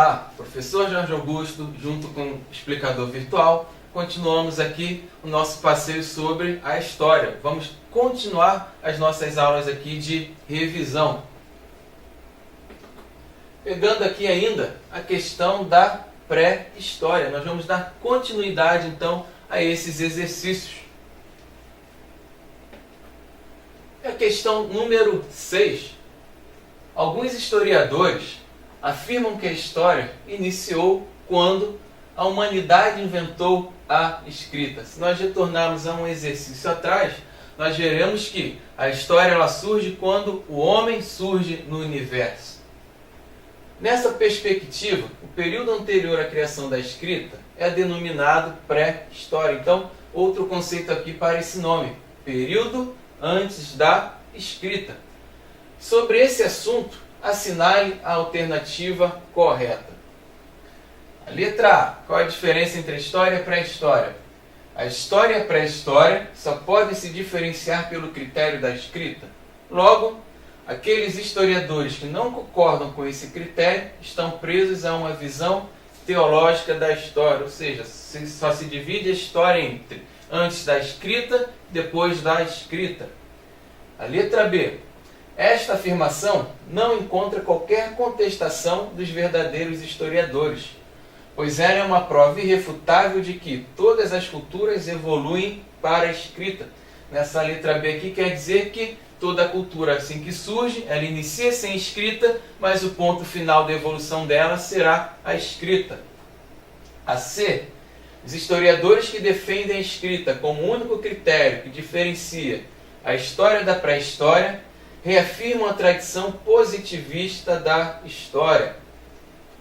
Olá, professor Jorge Augusto, junto com o explicador virtual, continuamos aqui o nosso passeio sobre a história. Vamos continuar as nossas aulas aqui de revisão. Pegando aqui ainda a questão da pré-história, nós vamos dar continuidade então a esses exercícios. A questão número 6. Alguns historiadores afirmam que a história iniciou quando a humanidade inventou a escrita. Se nós retornarmos a um exercício atrás, nós veremos que a história ela surge quando o homem surge no universo. Nessa perspectiva, o período anterior à criação da escrita é denominado pré-história. Então, outro conceito aqui para esse nome, período antes da escrita. Sobre esse assunto, assinale a alternativa correta. A letra A. Qual é a diferença entre a história e a pré-história? A história e a pré-história só podem se diferenciar pelo critério da escrita. Logo, aqueles historiadores que não concordam com esse critério estão presos a uma visão teológica da história, ou seja, só se divide a história entre antes da escrita e depois da escrita. A letra B. Esta afirmação não encontra qualquer contestação dos verdadeiros historiadores, pois ela é uma prova irrefutável de que todas as culturas evoluem para a escrita. Nessa letra B aqui quer dizer que toda cultura assim que surge, ela inicia sem escrita, mas o ponto final da evolução dela será a escrita. A C. Os historiadores que defendem a escrita como único critério que diferencia a história da pré-história reafirmam a tradição positivista da história.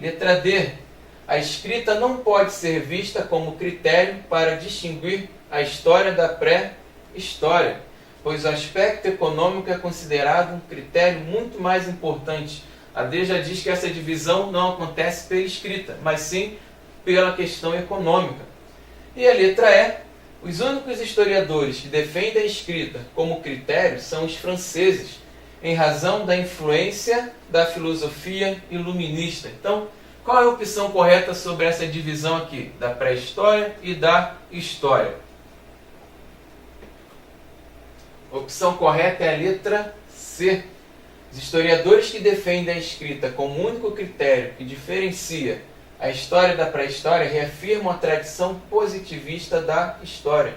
Letra D. A escrita não pode ser vista como critério para distinguir a história da pré-história, pois o aspecto econômico é considerado um critério muito mais importante. A D já diz que essa divisão não acontece pela escrita, mas sim pela questão econômica. E a letra E. Os únicos historiadores que defendem a escrita como critério são os franceses, em razão da influência da filosofia iluminista. Então, qual é a opção correta sobre essa divisão aqui, da pré-história e da história? A opção correta é a letra C. Os historiadores que defendem a escrita como único critério que diferencia a história da pré-história reafirmam a tradição positivista da história.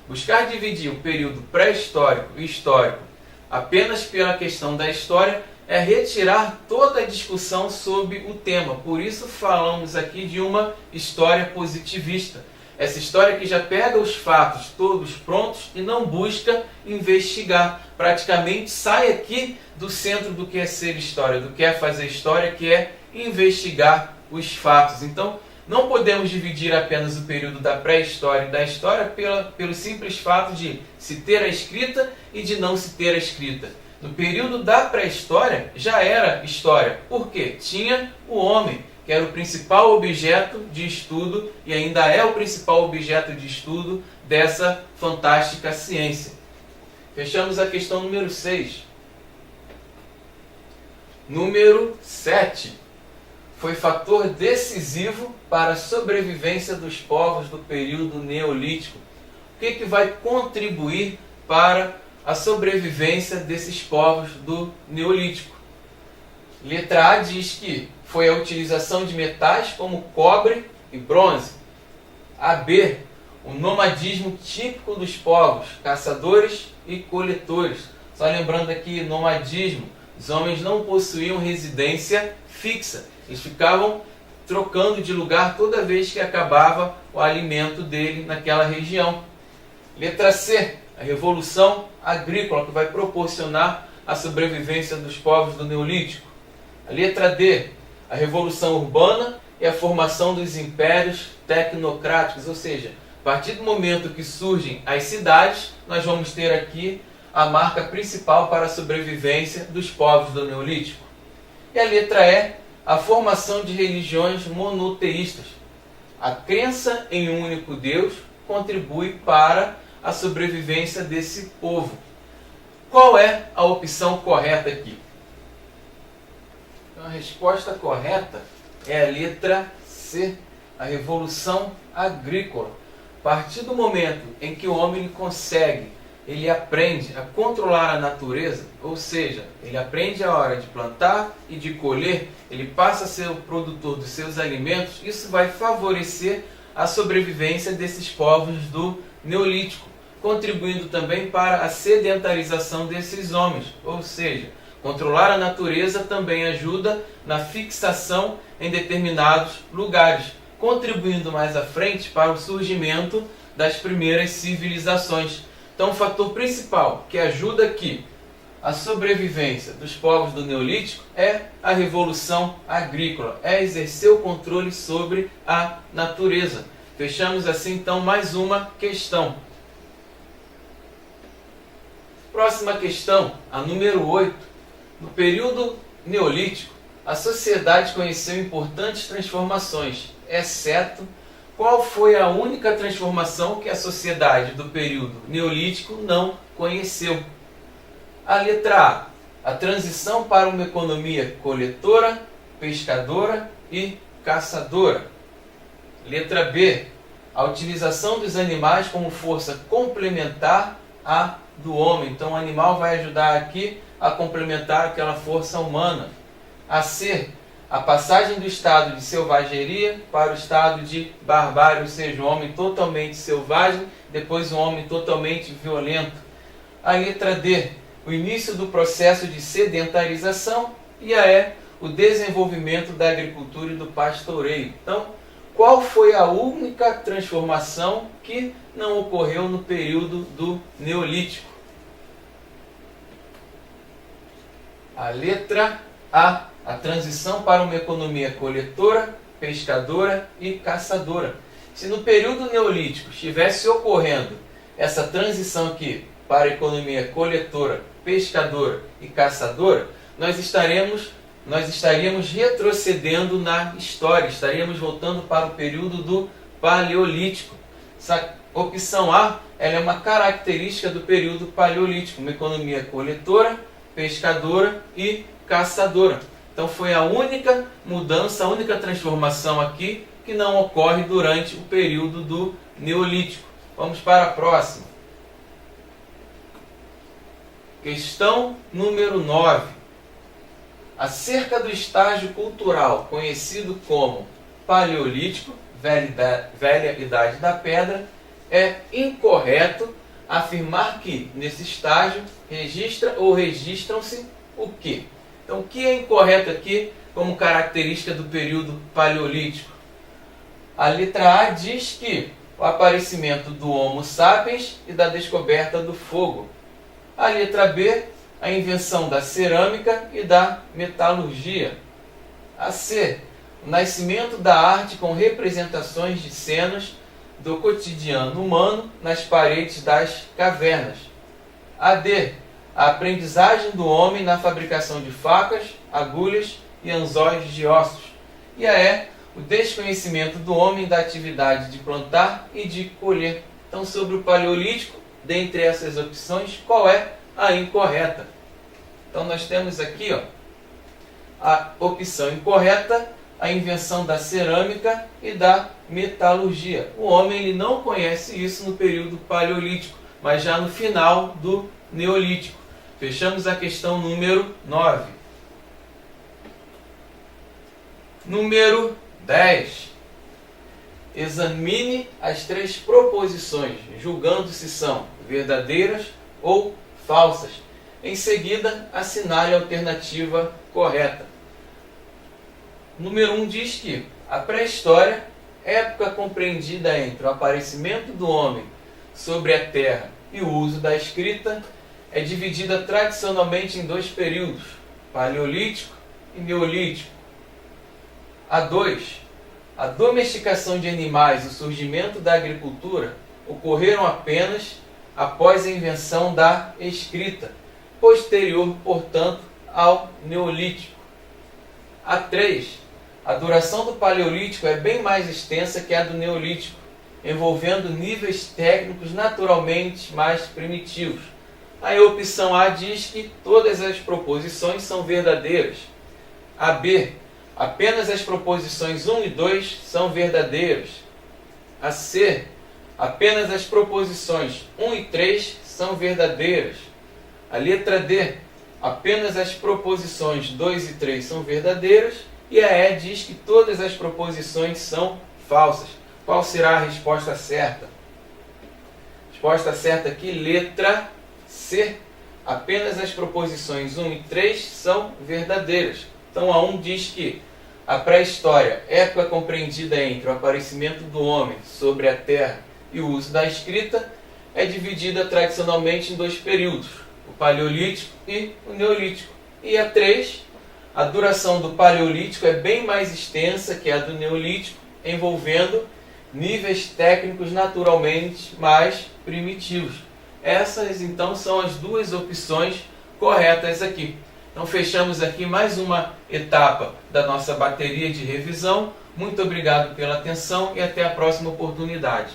Buscar dividir o período pré-histórico e histórico apenas pela questão da história é retirar toda a discussão sobre o tema. Por isso falamos aqui de uma história positivista. Essa história que já pega os fatos todos prontos e não busca investigar. Praticamente sai aqui do centro do que é ser história, do que é fazer história, que é investigar os fatos. Então, não podemos dividir apenas o período da pré-história e da história pelo simples fato de se ter a escrita e de não se ter a escrita. No período da pré-história já era história. Por quê? Tinha o homem, que era o principal objeto de estudo e ainda é o principal objeto de estudo dessa fantástica ciência. Fechamos a questão número 6. Número 7. Foi fator decisivo para a sobrevivência dos povos do período neolítico. O que vai contribuir para a sobrevivência desses povos do neolítico? Letra A diz que foi a utilização de metais como cobre e bronze. A B, o nomadismo típico dos povos, caçadores e coletores. Só lembrando aqui, nomadismo, os homens não possuíam residência fixa. Eles ficavam trocando de lugar toda vez que acabava o alimento dele naquela região. Letra C, a revolução agrícola, que vai proporcionar a sobrevivência dos povos do Neolítico. A letra D, a revolução urbana e a formação dos impérios tecnocráticos, ou seja, a partir do momento que surgem as cidades, nós vamos ter aqui a marca principal para a sobrevivência dos povos do Neolítico. E a letra E, a formação de religiões monoteístas. A crença em um único Deus contribui para a sobrevivência desse povo. Qual é a opção correta aqui? Então, a resposta correta é a letra C, a Revolução Agrícola. A partir do momento em que o homem ele aprende a controlar a natureza, ou seja, ele aprende a hora de plantar e de colher, ele passa a ser o produtor dos seus alimentos, isso vai favorecer a sobrevivência desses povos do Neolítico, contribuindo também para a sedentarização desses homens, ou seja, controlar a natureza também ajuda na fixação em determinados lugares, contribuindo mais à frente para o surgimento das primeiras civilizações. Então, o fator principal que ajuda aqui a sobrevivência dos povos do Neolítico é a revolução agrícola, é exercer o controle sobre a natureza. Fechamos assim, então, mais uma questão. Próxima questão, a número 8. No período Neolítico, a sociedade conheceu importantes transformações, exceto qual foi a única transformação que a sociedade do período Neolítico não conheceu? A letra A transição para uma economia coletora, pescadora e caçadora. Letra B, a utilização dos animais como força complementar à do homem. Então o animal vai ajudar aqui a complementar aquela força humana. A C, a passagem do estado de selvageria para o estado de barbárie, ou seja, o homem totalmente selvagem, depois um homem totalmente violento. A letra D, o início do processo de sedentarização. E a E, o desenvolvimento da agricultura e do pastoreio. Então, qual foi a única transformação que não ocorreu no período do Neolítico? A letra A transição para uma economia coletora, pescadora e caçadora. Se no período Neolítico estivesse ocorrendo essa transição aqui para a economia coletora, pescadora e caçadora, nós estaríamos retrocedendo na história, estaríamos voltando para o período do Paleolítico. Essa opção A, ela é uma característica do período Paleolítico, uma economia coletora, pescadora e caçadora. Então foi a única mudança, a única transformação aqui que não ocorre durante o período do Neolítico. Vamos para a próxima. Questão número 9. Acerca do estágio cultural conhecido como Paleolítico, velha idade da pedra, é incorreto afirmar que nesse estágio registram-se o quê? Então, o que é incorreto aqui como característica do período Paleolítico? A letra A diz que o aparecimento do Homo sapiens e da descoberta do fogo. A letra B, a invenção da cerâmica e da metalurgia. A C, o nascimento da arte com representações de cenas do cotidiano humano nas paredes das cavernas. A D, a aprendizagem do homem na fabricação de facas, agulhas e anzóis de ossos. E a E, o desconhecimento do homem da atividade de plantar e de colher. Então, sobre o Paleolítico, dentre essas opções, qual é a incorreta? Então, nós temos aqui a opção incorreta, a invenção da cerâmica e da metalurgia. O homem ele não conhece isso no período Paleolítico, mas já no final do Neolítico. Fechamos a questão número 9. Número 10. Examine as 3 proposições, julgando se são verdadeiras ou falsas. Em seguida, assinale a alternativa correta. Número 1 diz que a pré-história, época compreendida entre o aparecimento do homem sobre a terra e o uso da escrita, é dividida tradicionalmente em 2 períodos, Paleolítico e Neolítico. A 2, a domesticação de animais e o surgimento da agricultura ocorreram apenas após a invenção da escrita, posterior, portanto, ao Neolítico. A 3, a duração do Paleolítico é bem mais extensa que a do Neolítico, envolvendo níveis técnicos naturalmente mais primitivos. Aí a opção A diz que todas as proposições são verdadeiras. A B, apenas as proposições 1 e 2 são verdadeiras. A C, apenas as proposições 1 e 3 são verdadeiras. A letra D, apenas as proposições 2 e 3 são verdadeiras. E a E diz que todas as proposições são falsas. Qual será a resposta certa? Resposta certa aqui, letra C. Apenas as proposições 1 e 3 são verdadeiras. Então a 1 diz que a pré-história, época compreendida entre o aparecimento do homem sobre a terra e o uso da escrita, é dividida tradicionalmente em dois períodos, o Paleolítico e o Neolítico. E a 3, a duração do Paleolítico é bem mais extensa que a do Neolítico, envolvendo níveis técnicos naturalmente mais primitivos. Essas, então, são as duas opções corretas aqui. Então, fechamos aqui mais uma etapa da nossa bateria de revisão. Muito obrigado pela atenção e até a próxima oportunidade.